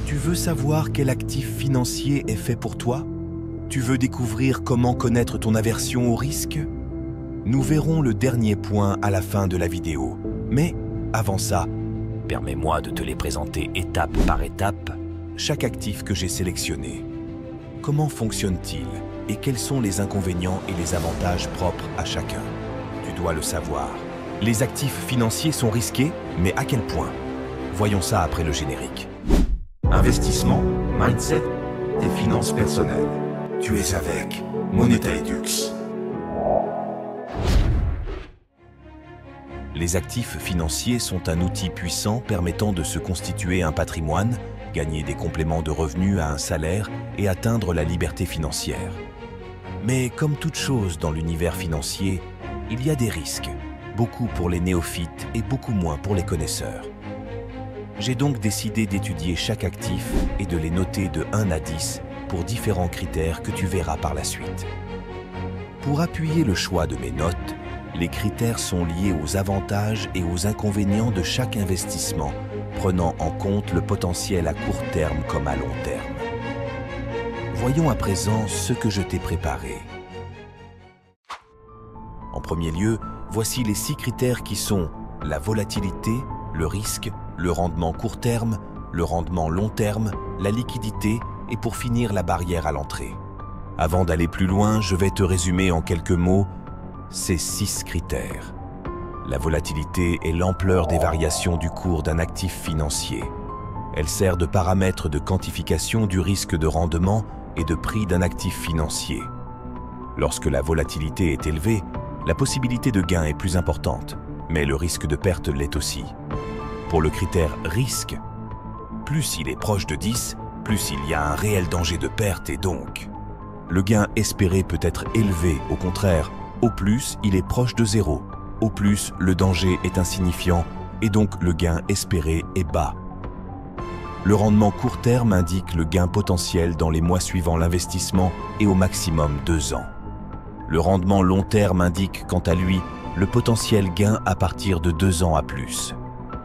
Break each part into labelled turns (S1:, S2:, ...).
S1: Tu veux savoir quel actif financier est fait pour toi? Tu veux découvrir comment connaître ton aversion au risque? Nous verrons le dernier point à la fin de la vidéo. Mais avant ça, permets-moi de te les présenter étape par étape, chaque actif que j'ai sélectionné. Comment fonctionne-t-il et quels sont les inconvénients et les avantages propres à chacun? Tu dois le savoir. Les actifs financiers sont risqués, mais à quel point? Voyons ça après le générique.
S2: Investissement, mindset et finances personnelles. Tu es avec Moneta Edux.
S1: Les actifs financiers sont un outil puissant permettant de se constituer un patrimoine, gagner des compléments de revenus à un salaire et atteindre la liberté financière. Mais comme toute chose dans l'univers financier, il y a des risques, beaucoup pour les néophytes et beaucoup moins pour les connaisseurs. J'ai donc décidé d'étudier chaque actif et de les noter de 1 à 10 pour différents critères que tu verras par la suite. Pour appuyer le choix de mes notes, les critères sont liés aux avantages et aux inconvénients de chaque investissement, prenant en compte le potentiel à court terme comme à long terme. Voyons à présent ce que je t'ai préparé. En premier lieu, voici les 6 critères qui sont la volatilité, le risque, le rendement court terme, le rendement long terme, la liquidité et pour finir la barrière à l'entrée. Avant d'aller plus loin, je vais te résumer en quelques mots ces 6 critères. La volatilité est l'ampleur des variations du cours d'un actif financier. Elle sert de paramètre de quantification du risque de rendement et de prix d'un actif financier. Lorsque la volatilité est élevée, la possibilité de gain est plus importante, mais le risque de perte l'est aussi. Pour le critère risque, plus il est proche de 10, plus il y a un réel danger de perte et donc, le gain espéré peut être élevé, au contraire, au plus il est proche de 0, au plus le danger est insignifiant et donc le gain espéré est bas. Le rendement court terme indique le gain potentiel dans les mois suivant l'investissement et au maximum 2 ans. Le rendement long terme indique quant à lui le potentiel gain à partir de 2 ans à plus.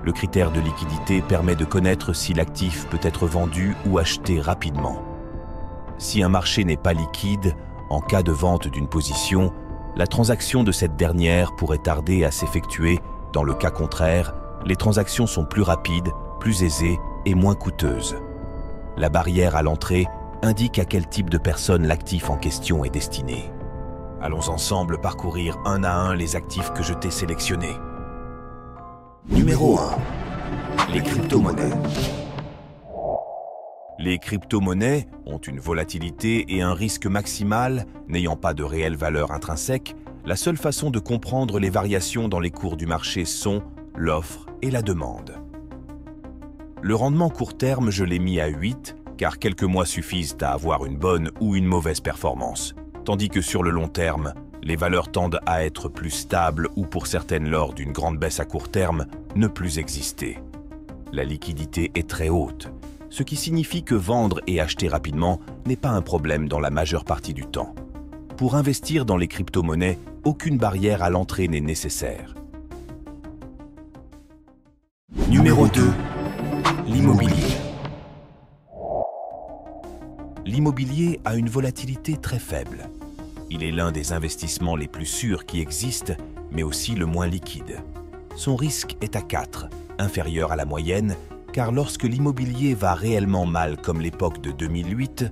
S1: Le critère de liquidité permet de connaître si l'actif peut être vendu ou acheté rapidement. Si un marché n'est pas liquide, en cas de vente d'une position, la transaction de cette dernière pourrait tarder à s'effectuer. Dans le cas contraire, les transactions sont plus rapides, plus aisées et moins coûteuses. La barrière à l'entrée indique à quel type de personne l'actif en question est destiné. Allons ensemble parcourir un à un les actifs que je t'ai sélectionnés.
S2: Numéro 1. Les crypto-monnaies.
S1: Les crypto-monnaies ont une volatilité et un risque maximal, n'ayant pas de réelle valeur intrinsèque. La seule façon de comprendre les variations dans les cours du marché sont l'offre et la demande. Le rendement court terme, je l'ai mis à 8, car quelques mois suffisent à avoir une bonne ou une mauvaise performance, tandis que sur le long terme, les valeurs tendent à être plus stables ou pour certaines lors d'une grande baisse à court terme, ne plus exister. La liquidité est très haute, ce qui signifie que vendre et acheter rapidement n'est pas un problème dans la majeure partie du temps. Pour investir dans les crypto-monnaies, aucune barrière à l'entrée n'est nécessaire.
S2: Numéro 2. L'immobilier.
S1: L'immobilier a une volatilité très faible. Il est l'un des investissements les plus sûrs qui existent, mais aussi le moins liquide. Son risque est à 4, inférieur à la moyenne, car lorsque l'immobilier va réellement mal comme l'époque de 2008,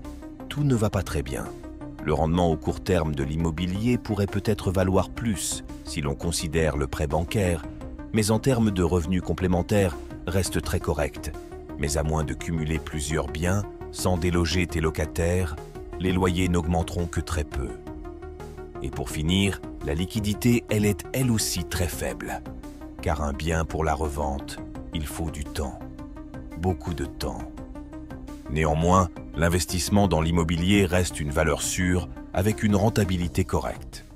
S1: tout ne va pas très bien. Le rendement au court terme de l'immobilier pourrait peut-être valoir plus si l'on considère le prêt bancaire, mais en termes de revenus complémentaires, reste très correct. Mais à moins de cumuler plusieurs biens, sans déloger tes locataires, les loyers n'augmenteront que très peu. Et pour finir, la liquidité, elle est elle aussi très faible. Car un bien pour la revente, il faut du temps. Beaucoup de temps. Néanmoins, l'investissement dans l'immobilier reste une valeur sûre avec une rentabilité correcte.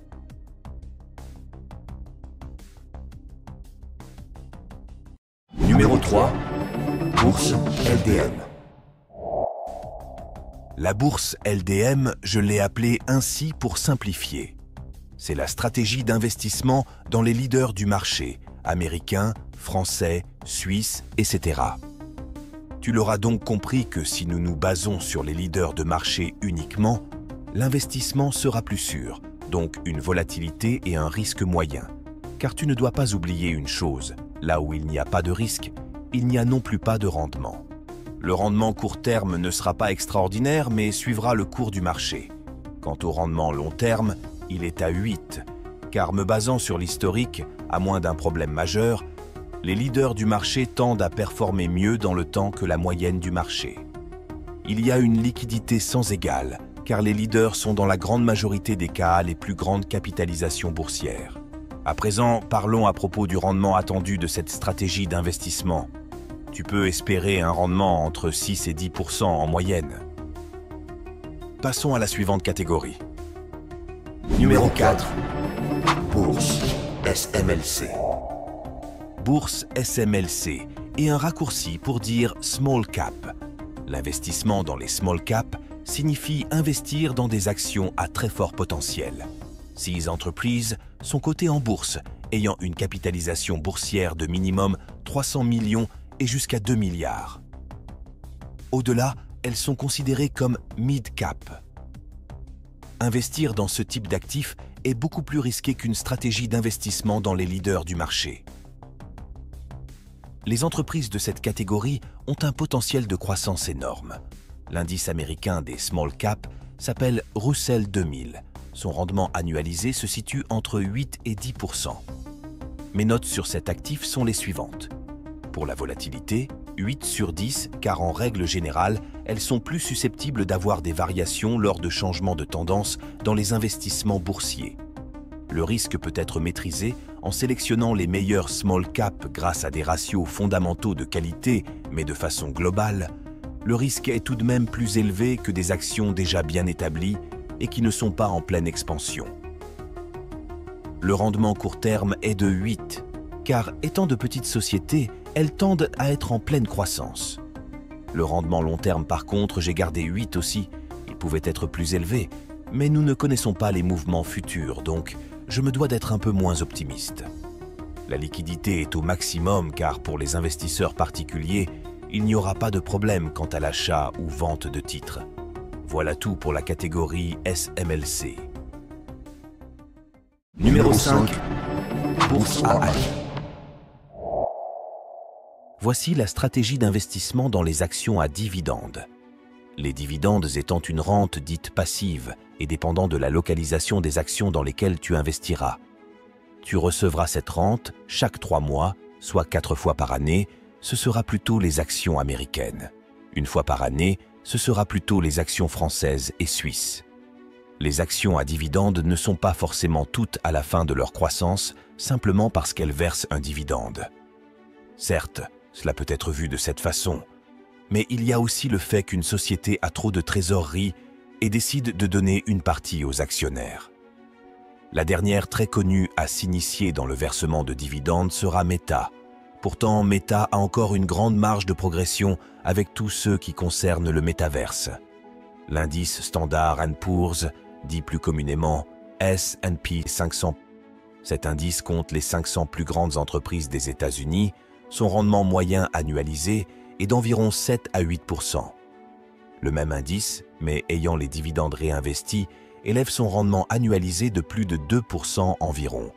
S2: Numéro 3. Bourse LDM.
S1: La bourse LDM, je l'ai appelée ainsi pour simplifier. C'est la stratégie d'investissement dans les leaders du marché, américains, français, suisses, etc. Tu l'auras donc compris que si nous nous basons sur les leaders de marché uniquement, l'investissement sera plus sûr, donc une volatilité et un risque moyen. Car tu ne dois pas oublier une chose, là où il n'y a pas de risque, il n'y a non plus pas de rendement. Le rendement court terme ne sera pas extraordinaire, mais suivra le cours du marché. Quant au rendement long terme, il est à 8, car me basant sur l'historique, à moins d'un problème majeur, les leaders du marché tendent à performer mieux dans le temps que la moyenne du marché. Il y a une liquidité sans égale, car les leaders sont dans la grande majorité des cas les plus grandes capitalisations boursières. À présent, parlons à propos du rendement attendu de cette stratégie d'investissement. Tu peux espérer un rendement entre 6 et 10% en moyenne. Passons à la suivante catégorie.
S2: Numéro 4. Bourse SMLC.
S1: Bourse SMLC est un raccourci pour dire small cap. L'investissement dans les small cap signifie investir dans des actions à très fort potentiel. Ces entreprises sont cotées en bourse, ayant une capitalisation boursière de minimum 300 millions et jusqu'à 2 milliards. Au-delà, elles sont considérées comme mid-cap. Investir dans ce type d'actifs est beaucoup plus risqué qu'une stratégie d'investissement dans les leaders du marché. Les entreprises de cette catégorie ont un potentiel de croissance énorme. L'indice américain des small cap s'appelle Russell 2000. Son rendement annualisé se situe entre 8 et 10%. Mes notes sur cet actif sont les suivantes. Pour la volatilité, 8 sur 10, car en règle générale, elles sont plus susceptibles d'avoir des variations lors de changements de tendance dans les investissements boursiers. Le risque peut être maîtrisé en sélectionnant les meilleurs small cap grâce à des ratios fondamentaux de qualité, mais de façon globale, le risque est tout de même plus élevé que des actions déjà bien établies et qui ne sont pas en pleine expansion. Le rendement court terme est de 8, car étant de petites sociétés, elles tendent à être en pleine croissance. Le rendement long terme par contre, j'ai gardé 8 aussi, il pouvait être plus élevé, mais nous ne connaissons pas les mouvements futurs, donc je me dois d'être un peu moins optimiste. La liquidité est au maximum car pour les investisseurs particuliers, il n'y aura pas de problème quant à l'achat ou vente de titres. Voilà tout pour la catégorie SMLC.
S2: Numéro 5. Bourse AI.
S1: Voici la stratégie d'investissement dans les actions à dividendes. Les dividendes étant une rente dite passive et dépendant de la localisation des actions dans lesquelles tu investiras. Tu recevras cette rente chaque 3 mois, soit 4 fois par année, ce sera plutôt les actions américaines. Une fois par année, ce sera plutôt les actions françaises et suisses. Les actions à dividendes ne sont pas forcément toutes à la fin de leur croissance, simplement parce qu'elles versent un dividende. Certes, cela peut être vu de cette façon, mais il y a aussi le fait qu'une société a trop de trésorerie et décide de donner une partie aux actionnaires. La dernière très connue à s'initier dans le versement de dividendes sera Meta. Pourtant, Meta a encore une grande marge de progression avec tous ceux qui concernent le métaverse. L'indice Standard & Poor's, dit plus communément S&P 500. Cet indice compte les 500 plus grandes entreprises des États-Unis. Son rendement moyen annualisé est d'environ 7 à 8%. Le même indice, mais ayant les dividendes réinvestis, élève son rendement annualisé de plus de 2% environ,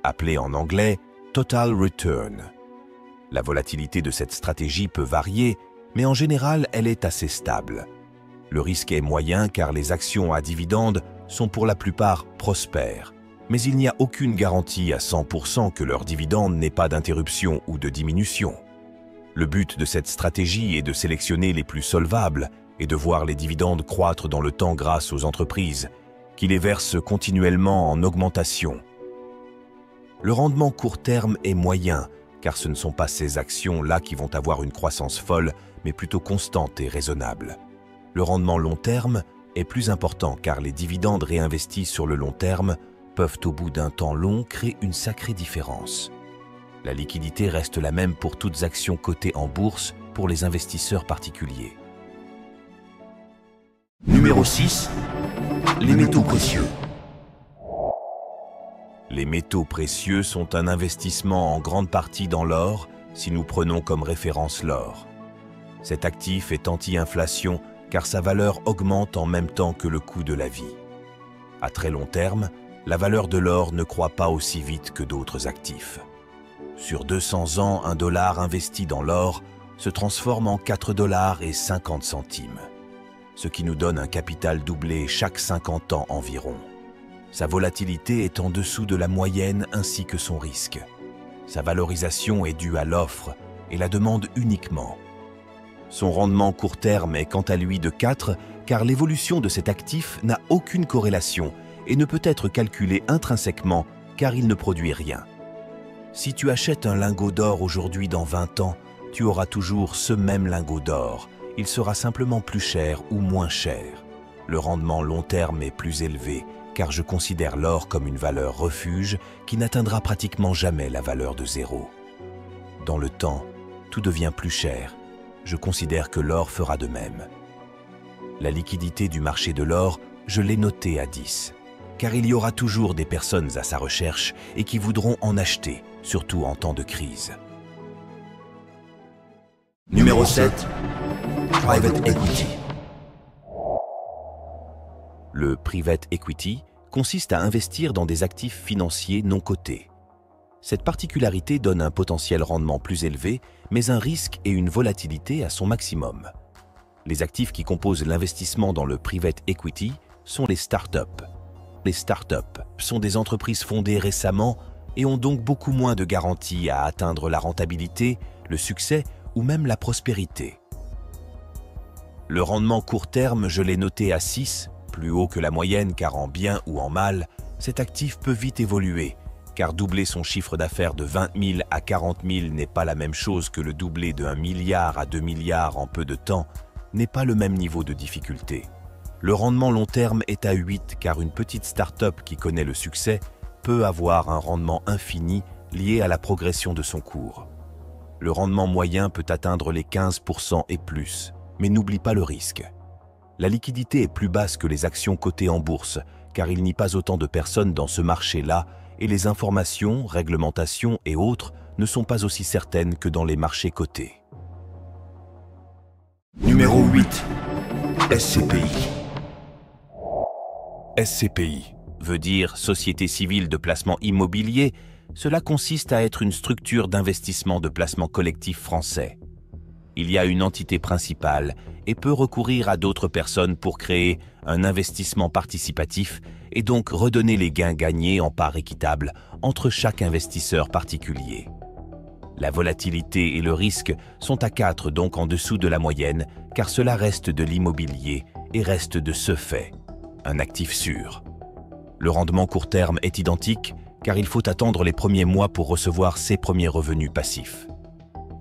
S1: appelé en anglais Total Return. La volatilité de cette stratégie peut varier, mais en général, elle est assez stable. Le risque est moyen car les actions à dividendes sont pour la plupart prospères, mais il n'y a aucune garantie à 100% que leur dividende n'ait pas d'interruption ou de diminution. Le but de cette stratégie est de sélectionner les plus solvables et de voir les dividendes croître dans le temps grâce aux entreprises, qui les versent continuellement en augmentation. Le rendement court terme est moyen, car ce ne sont pas ces actions-là qui vont avoir une croissance folle, mais plutôt constante et raisonnable. Le rendement long terme est plus important car les dividendes réinvestis sur le long terme peuvent au bout d'un temps long créer une sacrée différence. La liquidité reste la même pour toutes actions cotées en bourse pour les investisseurs particuliers.
S2: Numéro 6. Les métaux précieux.
S1: Les métaux précieux sont un investissement en grande partie dans l'or, si nous prenons comme référence l'or. Cet actif est anti-inflation car sa valeur augmente en même temps que le coût de la vie. À très long terme, la valeur de l'or ne croît pas aussi vite que d'autres actifs. Sur 200 ans, un dollar investi dans l'or se transforme en 4,50 $, ce qui nous donne un capital doublé chaque 50 ans environ. Sa volatilité est en dessous de la moyenne ainsi que son risque. Sa valorisation est due à l'offre et la demande uniquement. Son rendement court terme est quant à lui de 4 car l'évolution de cet actif n'a aucune corrélation et ne peut être calculée intrinsèquement car il ne produit rien. Si tu achètes un lingot d'or aujourd'hui dans 20 ans, tu auras toujours ce même lingot d'or. Il sera simplement plus cher ou moins cher. Le rendement long terme est plus élevé car je considère l'or comme une valeur refuge qui n'atteindra pratiquement jamais la valeur de 0. Dans le temps, tout devient plus cher. Je considère que l'or fera de même. La liquidité du marché de l'or, je l'ai notée à 10, car il y aura toujours des personnes à sa recherche et qui voudront en acheter, surtout en temps de crise.
S2: Numéro 7. Private Equity.
S1: Le private equity consiste à investir dans des actifs financiers non cotés. Cette particularité donne un potentiel rendement plus élevé, mais un risque et une volatilité à son maximum. Les actifs qui composent l'investissement dans le private equity sont les startups. Les startups sont des entreprises fondées récemment et ont donc beaucoup moins de garanties à atteindre la rentabilité, le succès ou même la prospérité. Le rendement court terme, je l'ai noté à 6, plus haut que la moyenne car en bien ou en mal, cet actif peut vite évoluer, car doubler son chiffre d'affaires de 20 000 à 40 000 n'est pas la même chose que le doubler de 1 milliard à 2 milliards en peu de temps, n'est pas le même niveau de difficulté. Le rendement long terme est à 8 car une petite start-up qui connaît le succès peut avoir un rendement infini lié à la progression de son cours. Le rendement moyen peut atteindre les 15% et plus, mais n'oublie pas le risque. La liquidité est plus basse que les actions cotées en bourse car il n'y a pas autant de personnes dans ce marché-là et les informations, réglementations et autres ne sont pas aussi certaines que dans les marchés cotés.
S2: Numéro 8. SCPI.
S1: SCPI veut dire Société civile de placement immobilier. Cela consiste à être une structure d'investissement de placement collectif français. Il y a une entité principale et peut recourir à d'autres personnes pour créer un investissement participatif et donc redonner les gains gagnés en parts équitables entre chaque investisseur particulier. La volatilité et le risque sont à 4, donc en dessous de la moyenne, car cela reste de l'immobilier et reste de ce fait un actif sûr. Le rendement court terme est identique, car il faut attendre les premiers mois pour recevoir ses premiers revenus passifs.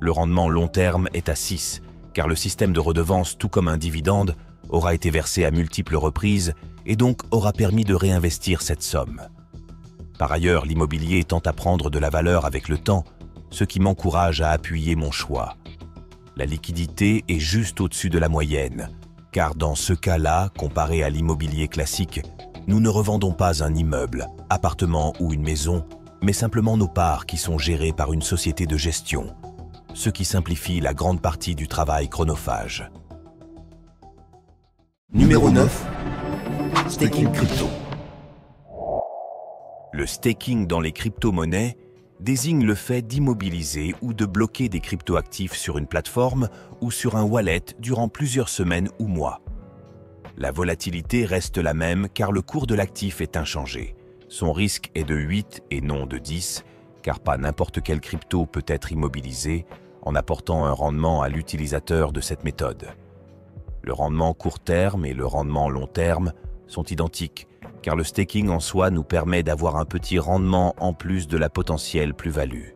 S1: Le rendement long terme est à 6, car le système de redevance, tout comme un dividende, aura été versé à multiples reprises et donc aura permis de réinvestir cette somme. Par ailleurs, l'immobilier tend à prendre de la valeur avec le temps, ce qui m'encourage à appuyer mon choix. La liquidité est juste au-dessus de la moyenne, car dans ce cas-là, comparé à l'immobilier classique, nous ne revendons pas un immeuble, appartement ou une maison, mais simplement nos parts qui sont gérées par une société de gestion, ce qui simplifie la grande partie du travail chronophage.
S2: Numéro 9. Staking crypto.
S1: Le staking dans les crypto-monnaies désigne le fait d'immobiliser ou de bloquer des cryptoactifs sur une plateforme ou sur un wallet durant plusieurs semaines ou mois. La volatilité reste la même car le cours de l'actif est inchangé. Son risque est de 8 et non de 10, car pas n'importe quel crypto peut être immobilisé en apportant un rendement à l'utilisateur de cette méthode. Le rendement court terme et le rendement long terme sont identiques, car le staking en soi nous permet d'avoir un petit rendement en plus de la potentielle plus-value.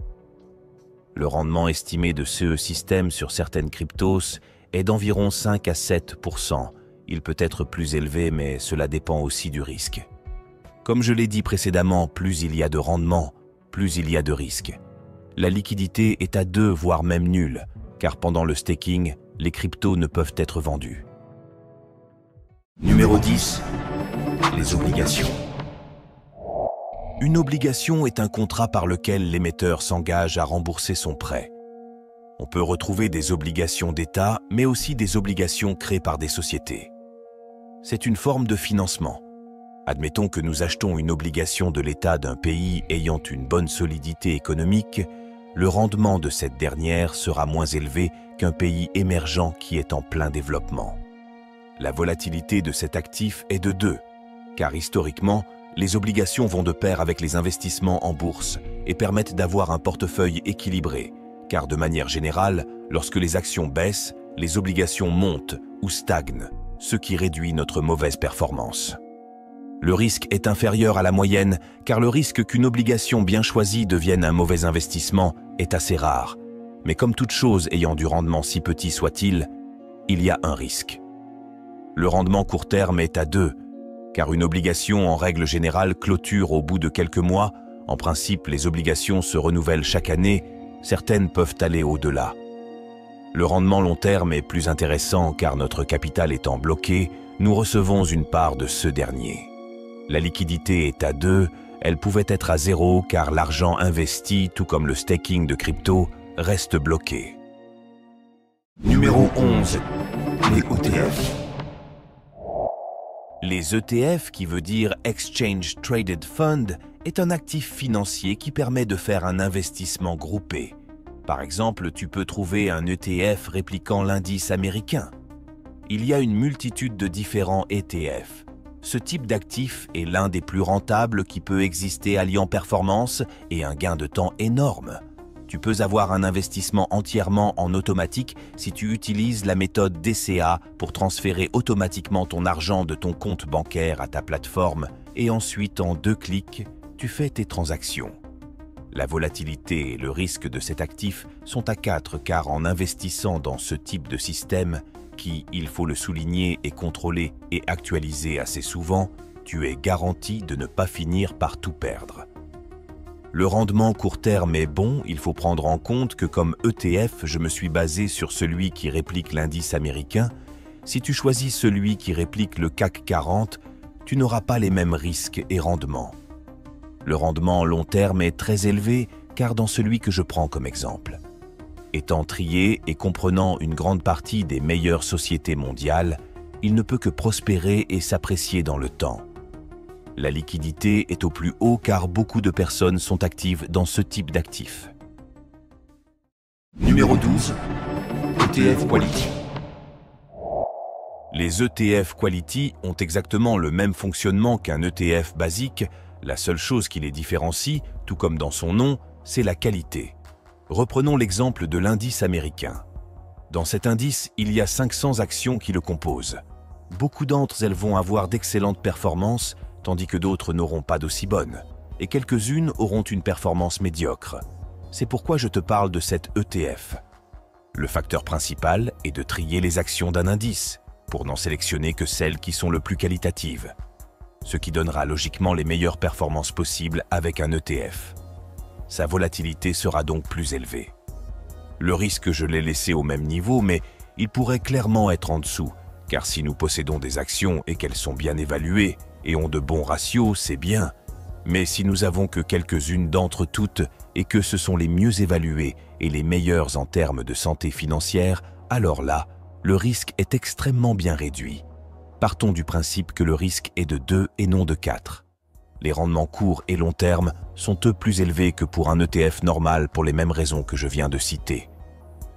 S1: Le rendement estimé de ce système sur certaines cryptos est d'environ 5 à 7%. Il peut être plus élevé, mais cela dépend aussi du risque. Comme je l'ai dit précédemment, plus il y a de rendement, plus il y a de risque. La liquidité est à 2 voire même nulle, car pendant le staking, les cryptos ne peuvent être vendus.
S2: Numéro 10. Les obligations.
S1: Une obligation est un contrat par lequel l'émetteur s'engage à rembourser son prêt. On peut retrouver des obligations d'État, mais aussi des obligations créées par des sociétés. C'est une forme de financement. Admettons que nous achetons une obligation de l'État d'un pays ayant une bonne solidité économique, le rendement de cette dernière sera moins élevé qu'un pays émergent qui est en plein développement. La volatilité de cet actif est de 2, car historiquement, les obligations vont de pair avec les investissements en bourse et permettent d'avoir un portefeuille équilibré, car de manière générale, lorsque les actions baissent, les obligations montent ou stagnent, ce qui réduit notre mauvaise performance. Le risque est inférieur à la moyenne, car le risque qu'une obligation bien choisie devienne un mauvais investissement est assez rare. Mais comme toute chose ayant du rendement si petit soit-il, il y a un risque. Le rendement court terme est à 2, car une obligation en règle générale clôture au bout de quelques mois. En principe, les obligations se renouvellent chaque année, certaines peuvent aller au-delà. Le rendement long terme est plus intéressant car notre capital étant bloqué, nous recevons une part de ce dernier. La liquidité est à 2, elle pouvait être à 0 car l'argent investi, tout comme le staking de crypto, reste bloqué.
S2: Numéro 11. Les ETF.
S1: Les ETF, qui veut dire Exchange Traded Fund, est un actif financier qui permet de faire un investissement groupé. Par exemple, tu peux trouver un ETF répliquant l'indice américain. Il y a une multitude de différents ETF. Ce type d'actif est l'un des plus rentables qui peut exister, alliant performance et un gain de temps énorme. Tu peux avoir un investissement entièrement en automatique si tu utilises la méthode DCA pour transférer automatiquement ton argent de ton compte bancaire à ta plateforme et ensuite en 2 clics, tu fais tes transactions. La volatilité et le risque de cet actif sont à 4 car en investissant dans ce type de système qui, il faut le souligner, est contrôlé et actualisé assez souvent, tu es garanti de ne pas finir par tout perdre. Le rendement court terme est bon, il faut prendre en compte que comme ETF, je me suis basé sur celui qui réplique l'indice américain. Si tu choisis celui qui réplique le CAC 40, tu n'auras pas les mêmes risques et rendements. Le rendement long terme est très élevé, car dans celui que je prends comme exemple. Étant trié et comprenant une grande partie des meilleures sociétés mondiales, il ne peut que prospérer et s'apprécier dans le temps. La liquidité est au plus haut car beaucoup de personnes sont actives dans ce type d'actifs.
S2: Numéro 12. ETF Quality.
S1: Les ETF Quality ont exactement le même fonctionnement qu'un ETF basique. La seule chose qui les différencie, tout comme dans son nom, c'est la qualité. Reprenons l'exemple de l'indice américain. Dans cet indice, il y a 500 actions qui le composent. Beaucoup d'entre elles vont avoir d'excellentes performances, tandis que d'autres n'auront pas d'aussi bonnes, et quelques-unes auront une performance médiocre. C'est pourquoi je te parle de cet ETF. Le facteur principal est de trier les actions d'un indice, pour n'en sélectionner que celles qui sont le plus qualitatives, ce qui donnera logiquement les meilleures performances possibles avec un ETF. Sa volatilité sera donc plus élevée. Le risque, je l'ai laissé au même niveau, mais il pourrait clairement être en dessous, car si nous possédons des actions et qu'elles sont bien évaluées et ont de bons ratios, c'est bien. Mais si nous avons que quelques-unes d'entre toutes et que ce sont les mieux évaluées et les meilleures en termes de santé financière, alors là, le risque est extrêmement bien réduit. Partons du principe que le risque est de 2 et non de 4. Les rendements courts et long terme sont eux plus élevés que pour un ETF normal pour les mêmes raisons que je viens de citer.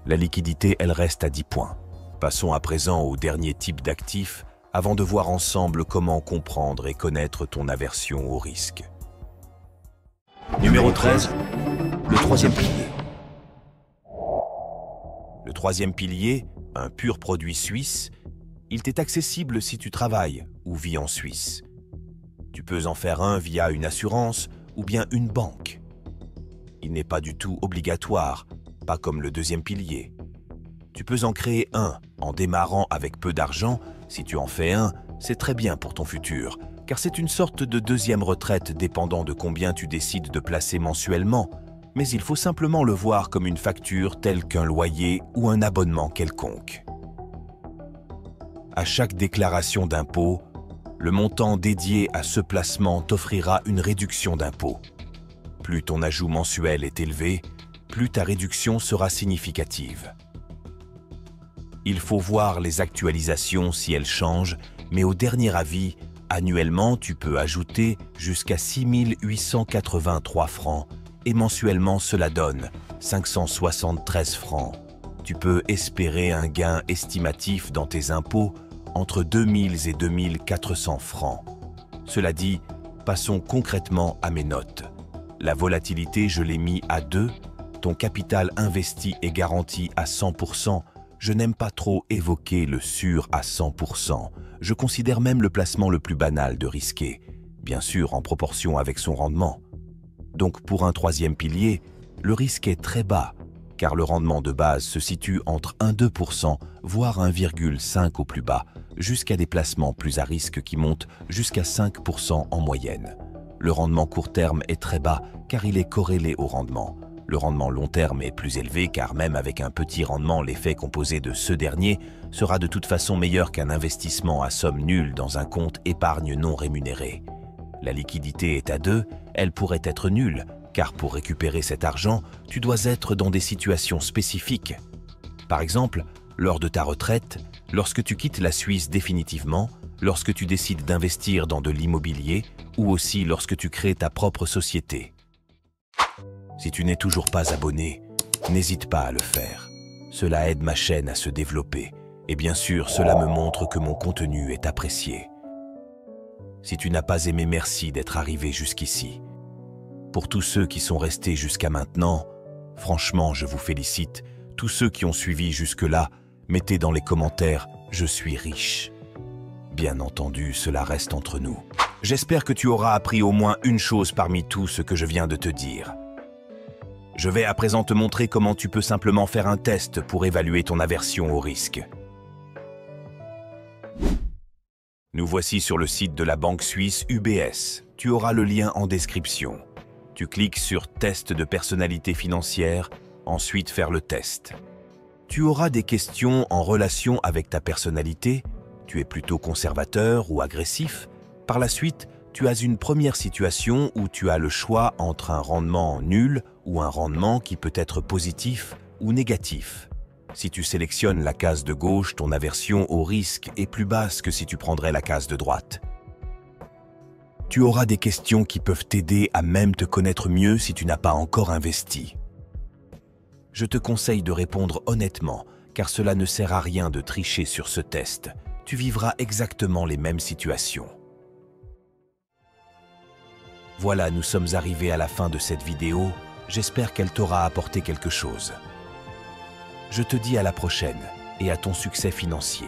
S1: La liquidité, elle reste à 10 points. Passons à présent au dernier type d'actif avant de voir ensemble comment comprendre et connaître ton aversion au risque.
S2: Numéro 13. Le troisième pilier.
S1: Le troisième pilier, un pur produit suisse, il t'est accessible si tu travailles ou vis en Suisse. Tu peux en faire un via une assurance ou bien une banque. Il n'est pas du tout obligatoire, pas comme le deuxième pilier. Tu peux en créer un en démarrant avec peu d'argent. Si tu en fais un, c'est très bien pour ton futur, car c'est une sorte de deuxième retraite dépendant de combien tu décides de placer mensuellement. Mais il faut simplement le voir comme une facture telle qu'un loyer ou un abonnement quelconque. À chaque déclaration d'impôt, le montant dédié à ce placement t'offrira une réduction d'impôt. Plus ton ajout mensuel est élevé, plus ta réduction sera significative. Il faut voir les actualisations si elles changent, mais au dernier avis, annuellement, tu peux ajouter jusqu'à 6 883 francs et mensuellement, cela donne 573 francs. Tu peux espérer un gain estimatif dans tes impôts entre 2000 et 2400 francs. Cela dit, passons concrètement à mes notes. La volatilité, je l'ai mis à 2. Ton capital investi est garanti à 100%. Je n'aime pas trop évoquer le sûr à 100%. Je considère même le placement le plus banal de risqué, bien sûr en proportion avec son rendement. Donc pour un troisième pilier, le risque est très bas, car le rendement de base se situe entre 1,2%, voire 1,5% au plus bas, jusqu'à des placements plus à risque qui montent jusqu'à 5% en moyenne. Le rendement court terme est très bas, car il est corrélé au rendement. Le rendement long terme est plus élevé car même avec un petit rendement, l'effet composé de ce dernier sera de toute façon meilleur qu'un investissement à somme nulle dans un compte épargne non rémunéré. La liquidité est à 2, elle pourrait être nulle, car pour récupérer cet argent, tu dois être dans des situations spécifiques. Par exemple, lors de ta retraite, lorsque tu quittes la Suisse définitivement, lorsque tu décides d'investir dans de l'immobilier ou aussi lorsque tu crées ta propre société. Si tu n'es toujours pas abonné, n'hésite pas à le faire. Cela aide ma chaîne à se développer et bien sûr, cela me montre que mon contenu est apprécié. Si tu n'as pas aimé, merci d'être arrivé jusqu'ici. Pour tous ceux qui sont restés jusqu'à maintenant, franchement, je vous félicite. Tous ceux qui ont suivi jusque-là, mettez dans les commentaires « Je suis riche ». Bien entendu, cela reste entre nous. J'espère que tu auras appris au moins une chose parmi tout ce que je viens de te dire. Je vais à présent te montrer comment tu peux simplement faire un test pour évaluer ton aversion au risque. Nous voici sur le site de la banque suisse UBS. Tu auras le lien en description. Tu cliques sur « Test de personnalité financière », ensuite faire le test. Tu auras des questions en relation avec ta personnalité. Tu es plutôt conservateur ou agressif. Par la suite, tu as une première situation où tu as le choix entre un rendement nul ou un rendement qui peut être positif ou négatif. Si tu sélectionnes la case de gauche, ton aversion au risque est plus basse que si tu prendrais la case de droite. Tu auras des questions qui peuvent t'aider à même te connaître mieux si tu n'as pas encore investi. Je te conseille de répondre honnêtement, car cela ne sert à rien de tricher sur ce test. Tu vivras exactement les mêmes situations. Voilà, nous sommes arrivés à la fin de cette vidéo. J'espère qu'elle t'aura apporté quelque chose. Je te dis à la prochaine et à ton succès financier.